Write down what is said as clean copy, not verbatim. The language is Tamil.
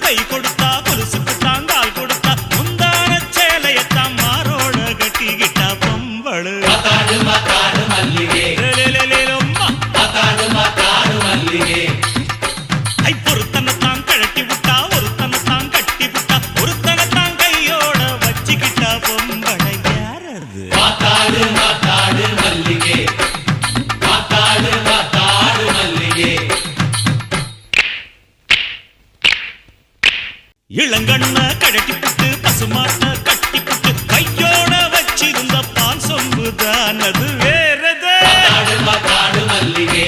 கை கொடுத்தா கொலுசுக்கு தாங்கால் கொடுத்தா முந்தான சேலையத்தான் மாரோட கட்டிக்கிட்டா பொம்பளு மாத்தாடு மாத்தாடு மல்லிகே மாத்தாடு மாத்தாடு மல்லிகே ஐ பொருத்தனத்தான் கழட்டி விட்டா ஒருத்தனத்தான் கட்டி விட்டா ஒருத்தனத்தான் கையோட வச்சுக்கிட்டா பொம்பளை யாரது மாத்தாடு மாத்தாடு மல்லிகே மாத்தாடு மாத்தாடு மல்லிகே இளங்கண்ண கழட்டி விட்டு பசுமாட்ட கட்டி விட்டு கையோட வச்சிருந்த பால் சொம்புதான் அது வேறது மாத்தாடு மாத்தாடு மல்லிகே